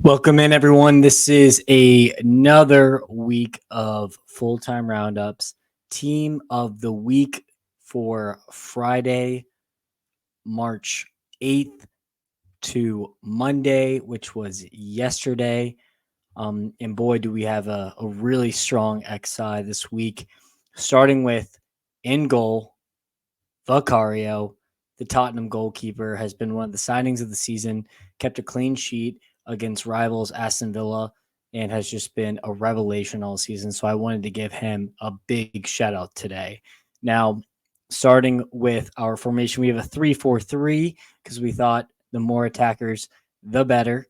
Welcome in, everyone. This is another week of full-time roundups. Team of the week for Friday, March 8th to Monday, which was yesterday. And boy, do we have a really strong XI this week, starting with in goal, Vicario, the Tottenham goalkeeper, has been one of the signings of the season, kept a clean sheet against rivals Aston Villa, and has just been a revelation all season. So I wanted to give him a big shout out today. Now, starting with our formation, we have a 3-4-3 because we thought the more attackers, the better.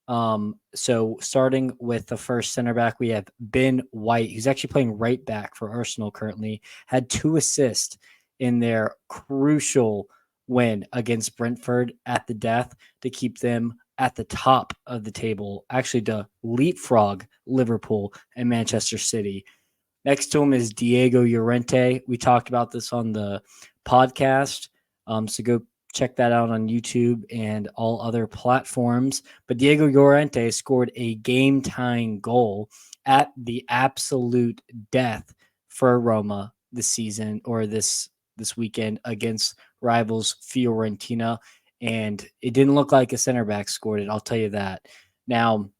So starting with the first center back, we have Ben White, who's actually playing right back for Arsenal currently, had 2 assists in their crucial win against Brentford at the death to keep them at the top of the table, actually to leapfrog Liverpool and Manchester City. Next to him is Diego Llorente. We talked about this on the podcast, so go check that out on YouTube and all other platforms. But Diego Llorente scored a game-tying goal at the absolute death for Roma this season, or this weekend, against rivals Fiorentina, and it didn't look like a center back scored it, I'll tell you that. Now,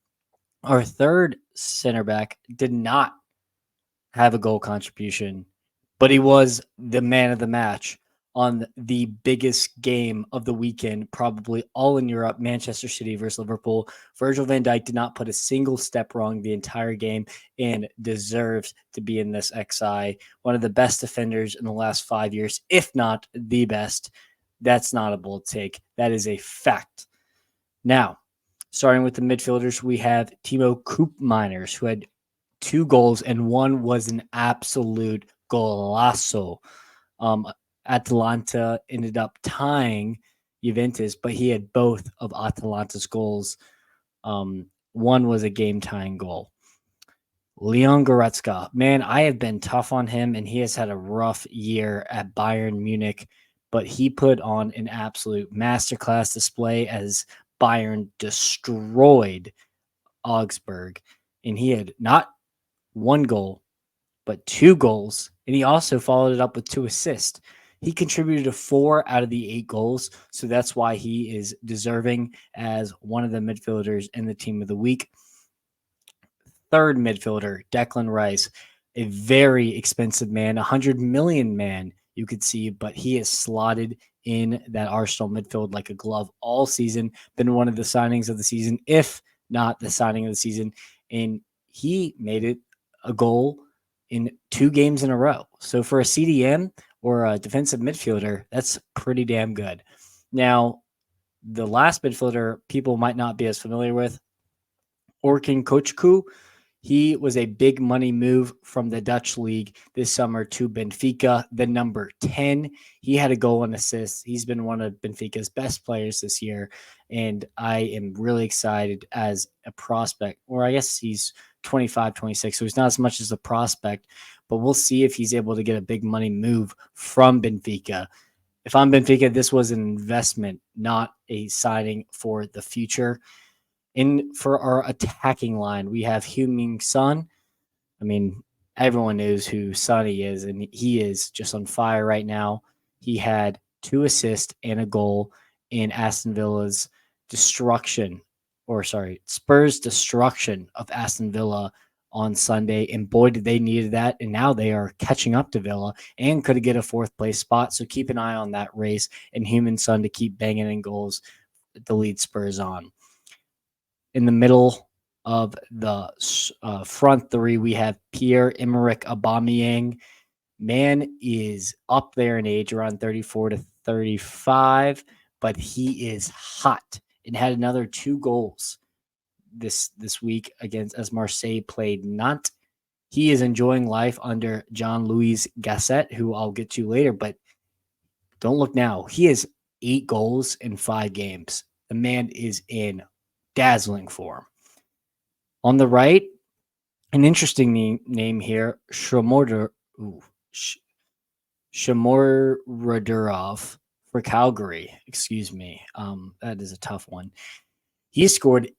our third center back did not have a goal contribution, but he was the man of the match on the biggest game of the weekend, probably all in Europe, Manchester City versus Liverpool. Virgil van Dijk did not put a single step wrong the entire game and deserves to be in this XI. One of the best defenders in the last 5 years, if not the best. That's not a bold take. That is a fact. Now, starting with the midfielders, we have Timo Koopmeiners, who had 2 goals, and one was an absolute golazo. Atalanta ended up tying Juventus, but he had both of Atalanta's goals. One was a game-tying goal. Leon Goretzka, man, I have been tough on him, and he has had a rough year at Bayern Munich, but he put on an absolute masterclass display as Bayern destroyed Augsburg, and he had not 1 goal, but 2 goals, and he also followed it up with 2 assists. He contributed to 4 out of the 8 goals, so that's why he is deserving as one of the midfielders in the team of the week. Third midfielder, Declan Rice, a very expensive man, 100 million man, you could see, but he is slotted in that Arsenal midfield like a glove all season, been one of the signings of the season, if not the signing of the season, and he made it a goal in 2 games in a row. So for a CDM or a defensive midfielder, that's pretty damn good. Now, the last midfielder people might not be as familiar with, Orkin Kochku. He was a big money move from the Dutch league this summer to Benfica, the number 10. He had a goal and assist. He's been one of Benfica's best players this year, and I am really excited as a prospect, or I guess he's 25, 26, so he's not as much as a prospect, but we'll see if he's able to get a big money move from Benfica. If I'm Benfica, this was an investment, not a signing for the future. For our attacking line, we have Heung-min Son. I mean, everyone knows who Sonny is, and he is just on fire right now. He had 2 assists and a goal in Aston Villa's Spurs' destruction of Aston Villa on Sunday. And boy, did they need that. And now they are catching up to Villa and could get a 4th place spot. So keep an eye on that race, and Heung-min Son to keep banging in goals to lead Spurs on. In the middle of the front 3, we have Pierre-Emerick Aubameyang. Man is up there in age, around 34 to 35, but he is hot and had another 2 goals this week as Marseille played Nantes. He is enjoying life under Jean-Louis Gasset, who I'll get to later, but don't look now. He has 8 goals in 5 games. The man is in dazzling form. On the right, an interesting name here, Shamorodurov for Calgary. Excuse me. That is a tough one. He scored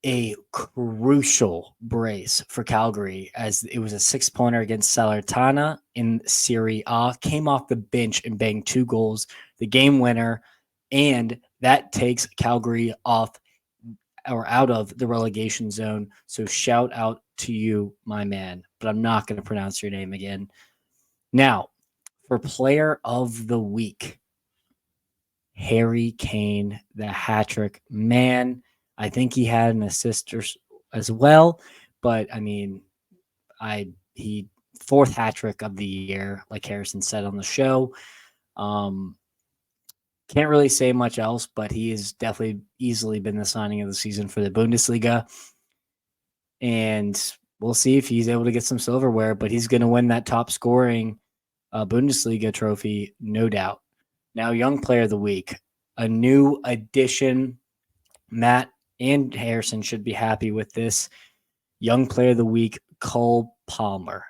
a crucial brace for Calgary as it was a 6-pointer against Salernitana in Serie A. Came off the bench and banged 2 goals, the game winner, and that takes Calgary off or out of the relegation zone. So shout out to you, my man. But I'm not going to pronounce your name again. Now, for player of the week, Harry Kane, the hat trick man. I think he had an assist as well, but I mean, he 4th hat trick of the year, like Harrison said on the show. Can't really say much else, but he has definitely easily been the signing of the season for the Bundesliga. And we'll see if he's able to get some silverware, but he's going to win that top scoring Bundesliga trophy, no doubt. Now, young player of the week, a new addition. Matt and Harrison should be happy with this. Young player of the week, Cole Palmer.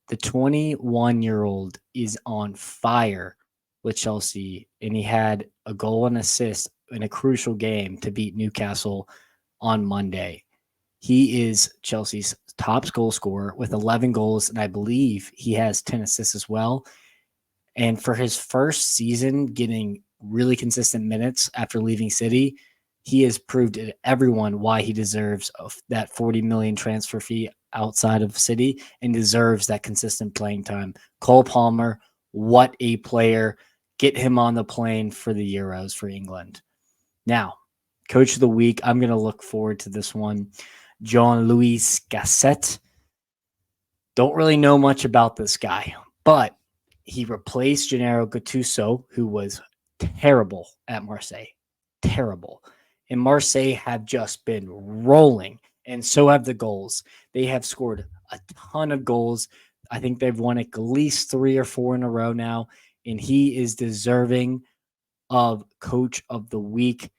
The 21-year-old is on fire with Chelsea, and he had a goal and assist in a crucial game to beat Newcastle on Monday. He is Chelsea's top goal scorer with 11 goals, and I believe he has 10 assists as well. And for his first season getting really consistent minutes after leaving City, he has proved to everyone why he deserves that 40 million transfer fee outside of City and deserves that consistent playing time. Cole Palmer, what a player. Get him on the plane for the Euros for England. Now, coach of the week, I'm going to look forward to this one. Jean-Louis Gasset. Don't really know much about this guy, but he replaced Gennaro Gattuso, who was terrible at Marseille. Terrible. And Marseille have just been rolling, and so have the goals. They have scored a ton of goals. I think they've won at least 3 or 4 in a row now, and he is deserving of coach of the week.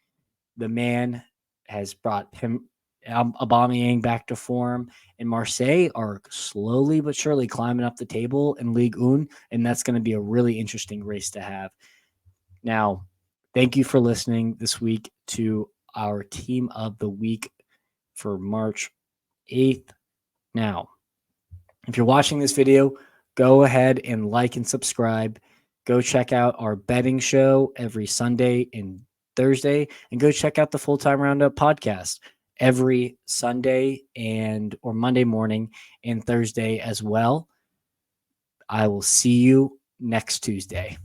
The man has brought him Aubameyang back to form, and Marseille are slowly but surely climbing up the table in Ligue 1, and that's going to be a really interesting race to have. Now, thank you for listening this week to our team of the week for March 8th. Now, if you're watching this video, go ahead and like and subscribe. Go check out our betting show every Sunday and Thursday, and go check out the Full-Time Roundup podcast every Sunday or Monday morning and Thursday as well. I will see you next Tuesday.